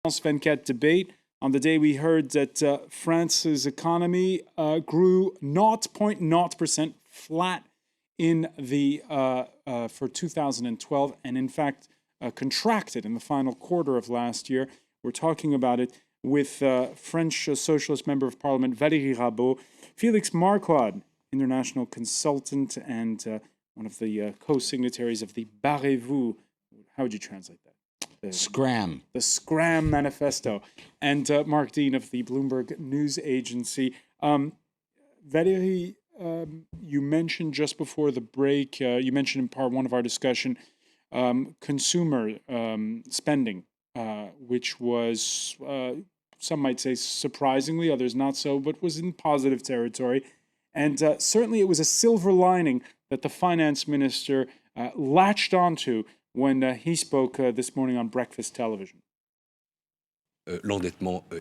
France 24 debate. On the day, we heard that France's economy grew 0.0% flat in the for 2012, and in fact contracted in the final quarter of last year. We're talking about it with French Socialist Member of Parliament Valérie Rabault, Félix Marquardt, international consultant and one of the co-signatories of the Barrez-vous. How would you translate that? Scram. The Scram Manifesto. And Mark Dean of the Bloomberg News Agency. Valérie, you mentioned just before the break, you mentioned in part one of our discussion, consumer spending, which was, some might say surprisingly, others not so, but was in positive territory. And certainly it was a silver lining that the finance minister latched onto when he spoke this morning on breakfast television.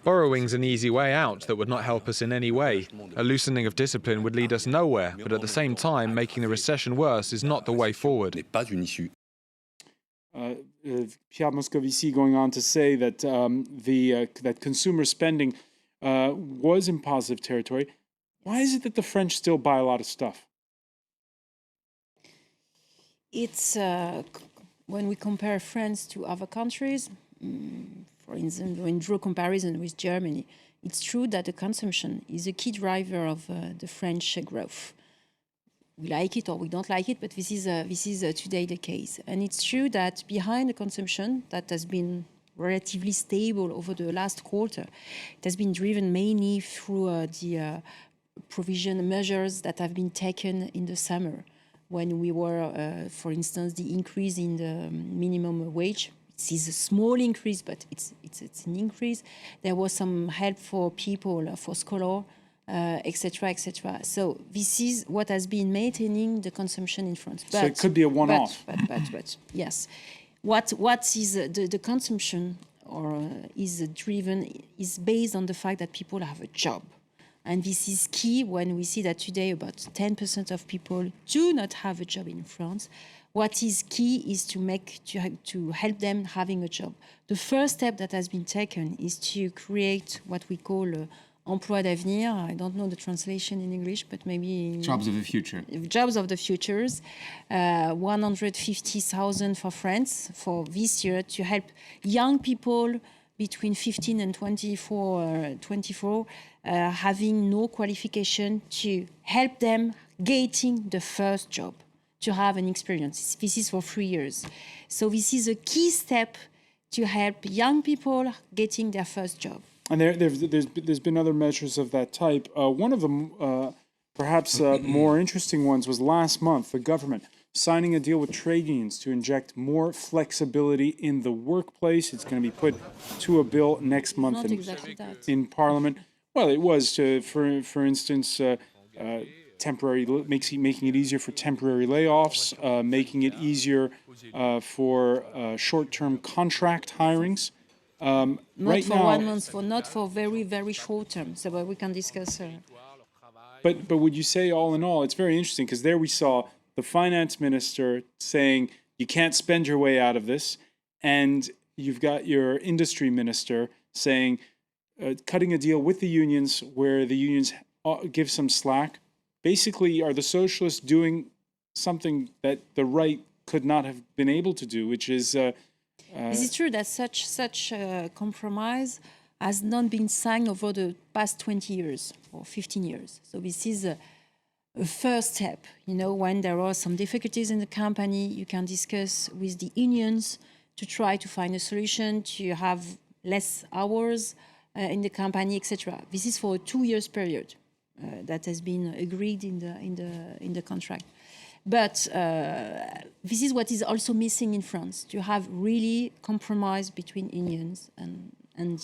Borrowing's an easy way out that would not help us in any way. A loosening of discipline would lead us nowhere, but at the same time, making the recession worse is not the way forward. Pierre Moscovici going on to say that that consumer spending was in positive territory. Why is it that the French still buy a lot of stuff? It's when we compare France to other countries, for instance, when we draw comparison with Germany, it's true that the consumption is a key driver of the French growth. We like it or we don't like it, but this is today the case. And it's true that behind the consumption that has been relatively stable over the last quarter, it has been driven mainly through the provision measures that have been taken in the summer, when we were, for instance, the increase in the minimum wage. It is a small increase, but it's an increase. There was some help for people, for scholars, etc., etc. So this is what has been maintaining the consumption in France. So it could be a one-off. But yes, what is the consumption is based on the fact that people have a job. And this is key when we see that today about 10% of people do not have a job in France. What is key is to help them having a job. The first step that has been taken is to create what we call emploi d'avenir. I don't know the translation in English, but maybe... Jobs of the future. Jobs of the futures. 150,000 for France for this year to help young people between 15 and 24, having no qualification, to help them getting the first job, to have an experience. This is for 3 years. So this is a key step to help young people getting their first job. And there's been other measures of that type. One of them, perhaps more interesting ones, was last month, the government signing a deal with trade unions to inject more flexibility in the workplace. It's going to be put to a bill next month in Parliament. Well, it was, for instance, temporary, making it easier for temporary layoffs, making it easier for short-term contract hirings. Not right for now, 1 month, not for very, very short term. So we can discuss. But would you say, all in all, it's very interesting, because there we saw the finance minister saying you can't spend your way out of this, and you've got your industry minister saying cutting a deal with the unions where the unions give some slack. Basically, are the socialists doing something that the right could not have been able to do, which is... Is it true that such compromise has not been signed over the past 20 years or 15 years? So this is a first step. You know, when there are some difficulties in the company, you can discuss with the unions to try to find a solution, to have less hours in the company, etc. This is for a 2 years period that has been agreed in the contract. But this is what is also missing in France, to have really compromise between unions and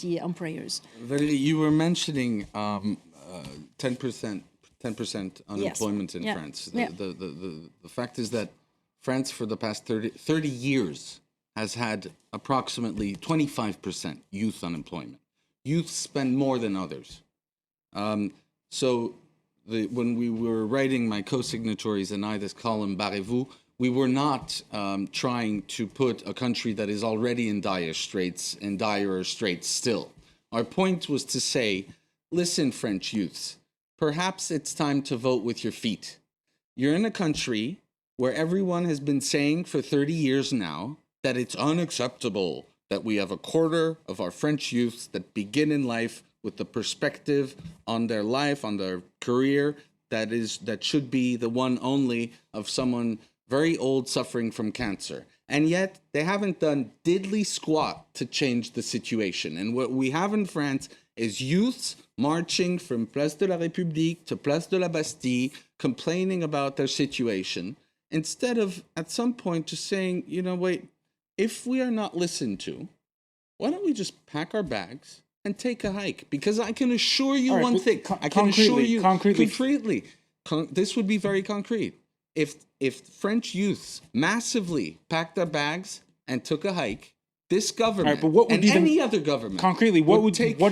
the employers. Valérie, you were mentioning 10% unemployment in France. The fact is that France, for the past 30 years, has had approximately 25% youth unemployment. Youth spend more than others. When we were writing, my co-signatories and I, this column, Barrez-vous, we were not trying to put a country that is already in dire straits, in direr straits still. Our point was to say, listen, French youths, perhaps it's time to vote with your feet. You're in a country where everyone has been saying for 30 years now that it's unacceptable that we have a quarter of our French youths that begin in life with the perspective on their life, on their career, that should be the one only of someone very old suffering from cancer. And yet they haven't done diddly squat to change the situation. And what we have in France is youths marching from Place de la République to Place de la Bastille, complaining about their situation, instead of at some point just saying, you know, wait, if we are not listened to, why don't we just pack our bags and take a hike? Because I can assure you one thing. I can assure you concretely, this would be very concrete. If French youths massively packed their bags and took a hike, this government but what would and be any other government concretely, what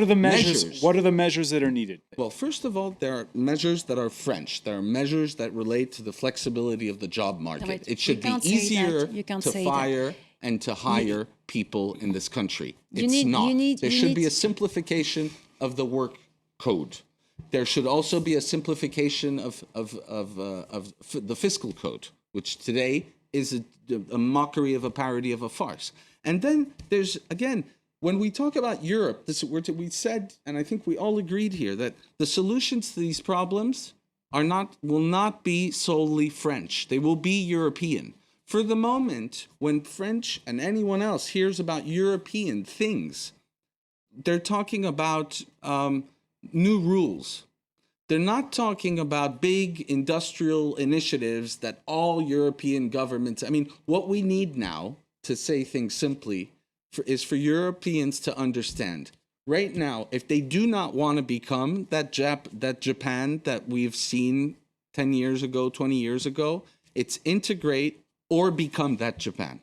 are the measures? What are the measures that are needed? Well, first of all, there are measures that are French. There are measures that relate to the flexibility of the job market. It should be easier to fire and to hire people in this country. It's not. There should be a simplification of the work code. There should also be a simplification of the fiscal code, which today is a mockery of a parody of a farce. And then there's, again, when we talk about Europe, we said, and I think we all agreed here, that the solutions to these problems will not be solely French. They will be European. For the moment, when French and anyone else hears about European things, they're talking about new rules. They're not talking about big industrial initiatives that all European governments... I mean, what we need now, to say things simply, is for Europeans to understand. Right now, if they do not want to become that Japan that we've seen 10 years ago, 20 years ago, it's integrate or become that Japan.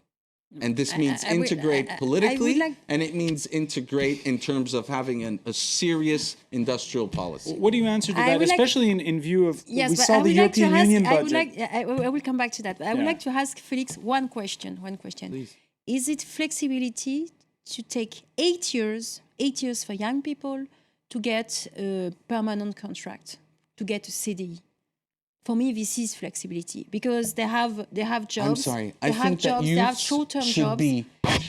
And this means integrate politically, and it means integrate in terms of having a serious industrial policy. What do you answer to that, especially in view of we saw the European Union budget? I will come back to that. But I would like to ask Felix one question. Please. Is it flexibility to take 8 years for young people to get a permanent contract, to get a CDI? For me, this is flexibility because they have jobs. I'm sorry. I think that they have short-term jobs,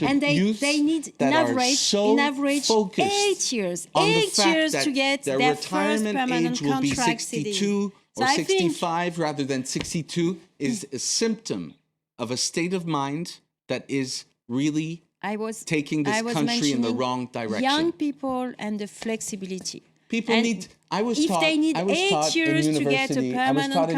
and they need in average 8 years. 8 years to get their first permanent age will be contract 62 or 65 rather than 62 is a symptom of a state of mind that is really taking this country in the wrong direction. Young people and the flexibility. People need. I was taught in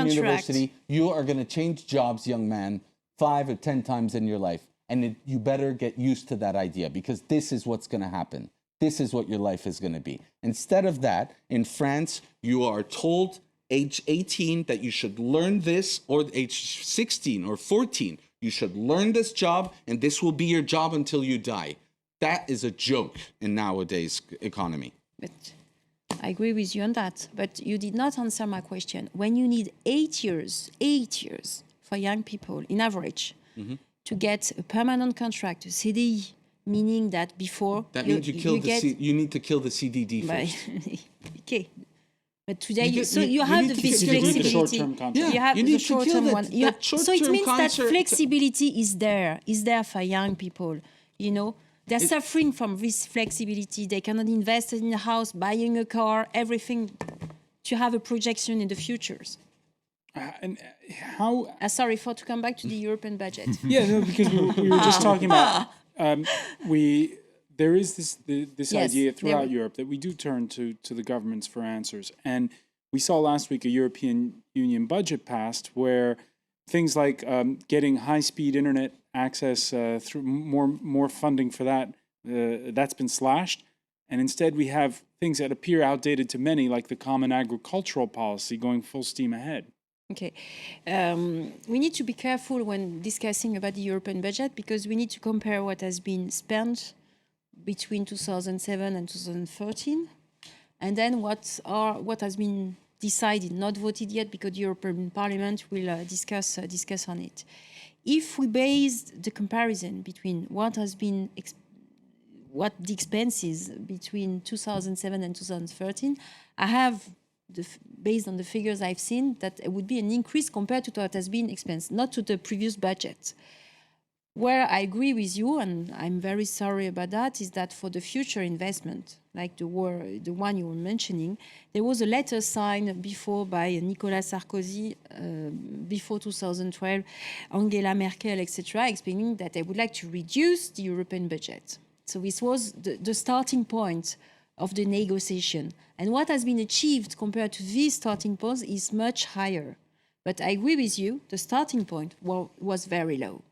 university, you are going to change jobs, young man, 5 or 10 times in your life. And you better get used to that idea because this is what's going to happen. This is what your life is going to be. Instead of that, in France, you are told age 18 that you should learn this, or age 16 or 14, you should learn this job and this will be your job until you die. That is a joke in nowadays economy. But I agree with you on that, but you did not answer my question. When you need 8 years for young people, in average, to get a permanent contract, a CDI, meaning that before... That means you need to kill the CDD first. Okay. But today, you have this flexibility. You have the short-term one. So it means that flexibility is there for young people, you know. They're suffering from this flexibility. They cannot invest in a house, buying a car, everything to have a projection in the futures. And how... sorry, to come back to the European budget. Yeah, no, because we were just talking about... there is this idea throughout Europe that we do turn to the governments for answers. And we saw last week a European Union budget passed where things like getting high-speed internet access through more funding for that's been slashed, and instead we have things that appear outdated to many, like the common agricultural policy going full steam ahead. Okay, we need to be careful when discussing about the European budget because we need to compare what has been spent between 2007 and 2013, and then what has been decided, not voted yet, because the European Parliament will discuss on it. If we based the comparison between what has been what the expenses between 2007 and 2013, I have, based on the figures I've seen, that it would be an increase compared to what has been expensed, not to the previous budget. Where I agree with you, and I'm very sorry about that, is that for the future investment, like the one you were mentioning, there was a letter signed before by Nicolas Sarkozy, before 2012, Angela Merkel, etc., explaining that they would like to reduce the European budget. So this was the starting point of the negotiation. And what has been achieved compared to these starting points is much higher. But I agree with you, the starting point was very low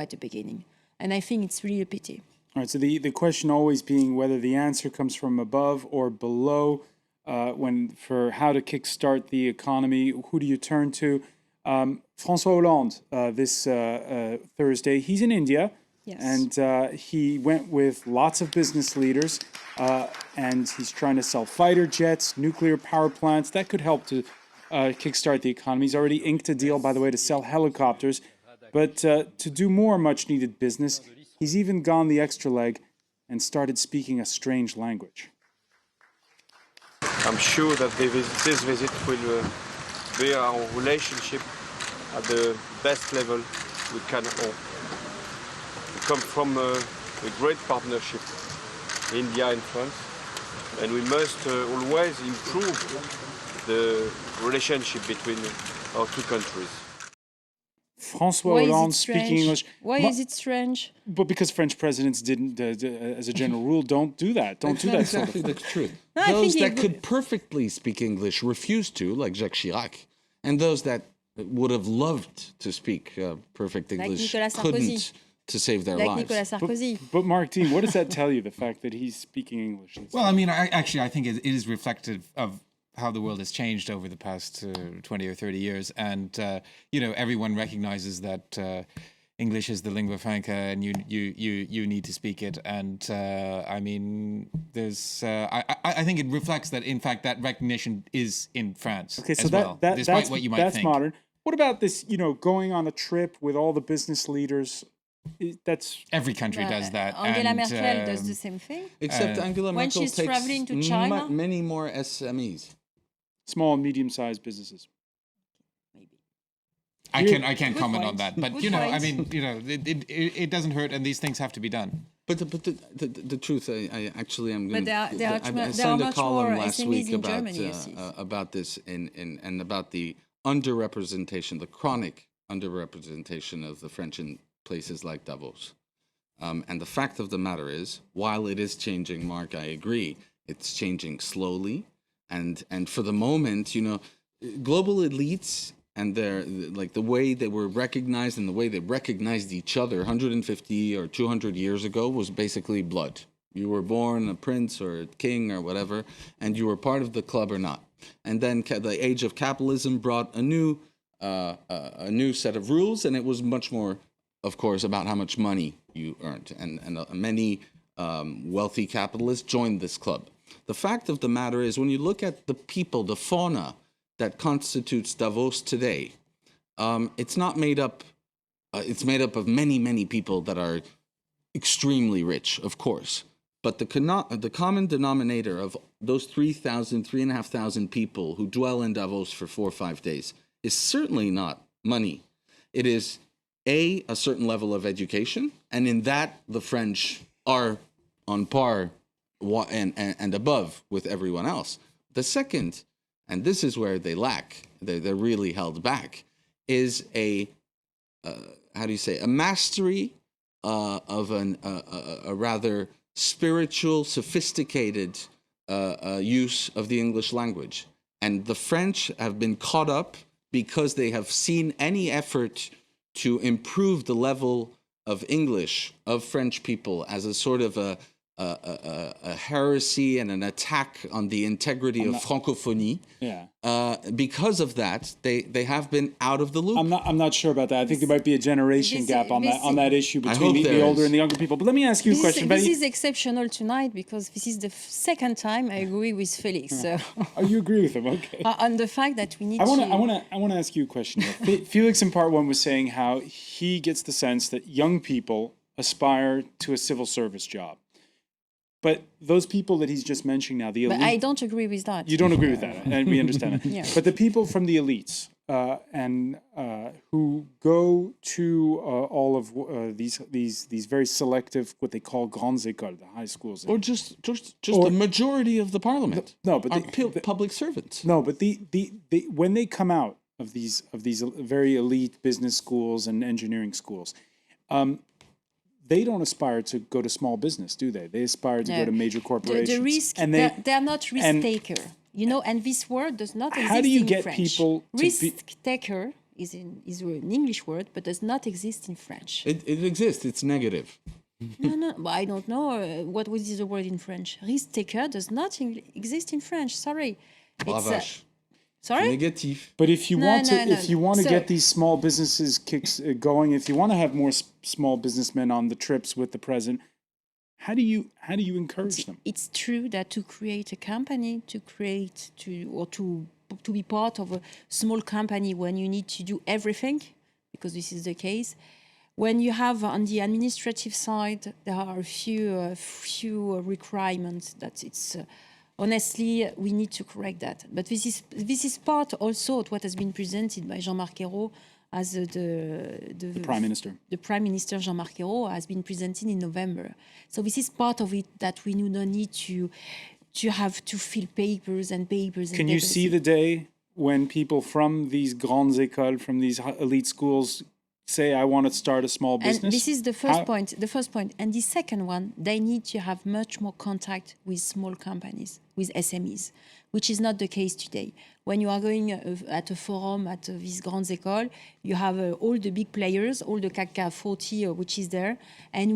at the beginning. And I think it's really a pity. All right, so the question always being whether the answer comes from above or below for how to kickstart the economy. Who do you turn to? François Hollande this Thursday, he's in India. Yes. And he went with lots of business leaders, and he's trying to sell fighter jets, nuclear power plants. That could help to kickstart the economy. He's already inked a deal, by the way, to sell helicopters. But to do more much-needed business, he's even gone the extra leg and started speaking a strange language. I'm sure that this visit will be our relationship at the best level we can hope. We come from a great partnership, India and France, and we must always improve the relationship between our two countries. François Hollande speaking English. Why is it strange? But because French presidents didn't, as a general rule, don't do that. Don't do that. Exactly the truth. Those that could perfectly speak English refuse to, like Jacques Chirac, and those that would have loved to speak perfect English couldn't to save their lives. Like Nicolas Sarkozy. But Mark Dean, what does that tell you? The fact that he's speaking English. Well, I mean, I think it is reflective of how the world has changed over the past 20 or 30 years. And, everyone recognizes that English is the lingua franca and you need to speak it. And, I mean, there's... I think it reflects that, in fact, that recognition is in France as well, despite what you might think. That's modern. What about this, going on a trip with all the business leaders? That's every country does that. Angela Merkel does the same thing. Except Angela when Merkel she's takes traveling to China, many more SMEs. Small and medium-sized businesses. maybe. I can't comment on that, but I mean, it doesn't hurt, and these things have to be done. But the truth, I actually am going But I signed a column last week about this and about the underrepresentation, the chronic underrepresentation of the French in places like Davos. And the fact of the matter is, while it is changing, Mark, I agree, it's changing slowly. And for the moment, global elites and the way they were recognized and the way they recognized each other 150 or 200 years ago was basically blood. You were born a prince or a king or whatever, and you were part of the club or not. And then the age of capitalism brought a new set of rules, and it was much more, of course, about how much money you earned. And many wealthy capitalists joined this club. The fact of the matter is, when you look at the people, the fauna that constitutes Davos today, it's not made up. It's made up of many, many people that are extremely rich, of course. But the common denominator of those 3,500 people who dwell in Davos for 4 or 5 days is certainly not money. It is a certain level of education, and in that the French are on par and above with everyone else. The second, and this is where they lack, they're really held back, is a mastery of a rather spiritual, sophisticated use of the English language. And the French have been caught up because they have seen any effort to improve the level of English of French people as a sort of a a heresy and an attack on the integrity of francophonie. Yeah. Because of that, they have been out of the loop. I'm not sure about that. I think there might be a generation gap on that issue between the older and the younger people. But let me ask you a question. This is exceptional tonight because this is the second time I agree with Felix. So. Oh, you agree with him? Okay. On the fact that we need I want to ask you a question. Felix in part one was saying how he gets the sense that young people aspire to a civil service job. But those people that he's just mentioning now, the elite... But I don't agree with that. You don't agree with that, and we understand that. Yeah. But the people from the elites who go to all of these very selective, what they call grandes écoles, the high schools. Or just the majority of the parliament. No, but public servants. No, but the when they come out of these very elite business schools and engineering schools, they don't aspire to go to small business, do they? They aspire to go to major corporations. The risk, and they're not risk taker, and this word does not exist in French. How do you get people to risk taker is an English word, but does not exist in French. It exists. It's negative. No. Well, I don't know what is the word in French. Risk taker does not exist in French. Sorry. Bravache. Sorry? Negative. But if you want to get these small businesses going, if you want to have more small businessmen on the trips with the president, how do you encourage them? It's true that to create a company, to be part of a small company when you need to do everything, because this is the case. When you have on the administrative side, there are a few requirements that it's. Honestly, we need to correct that. But this is part also of what has been presented by Jean-Marc Ayrault as the Prime Minister. The Prime Minister Jean-Marc Ayrault has been presented in November. So this is part of it that we do not need to have to fill papers and papers. Can you see the day when people from these grandes écoles, from these elite schools, say, I want to start a small business? And this is the first point. And the second one, they need to have much more contact with small companies, with SMEs, which is not the case today. When you are going at a forum at this grandes écoles, you have all the big players, all the CAC 40, which is there. And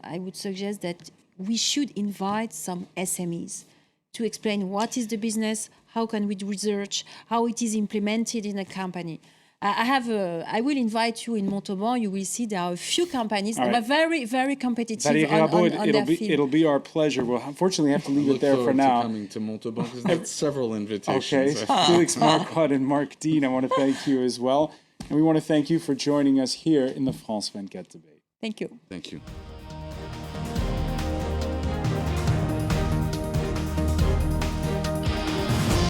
I would suggest that we should invite some SMEs to explain what is the business, how can we do research, how it is implemented in a company. I will invite you in Montauban. You will see there are a few companies that are very, very competitive on their field. It'll be our pleasure. We'll unfortunately have to leave it there for now. Coming to Montauban because that's several invitations. Okay, Felix Marcotte and Marc Dean, I want to thank you as well. And we want to thank you for joining us here in the France 24 debate. Thank you. Thank you.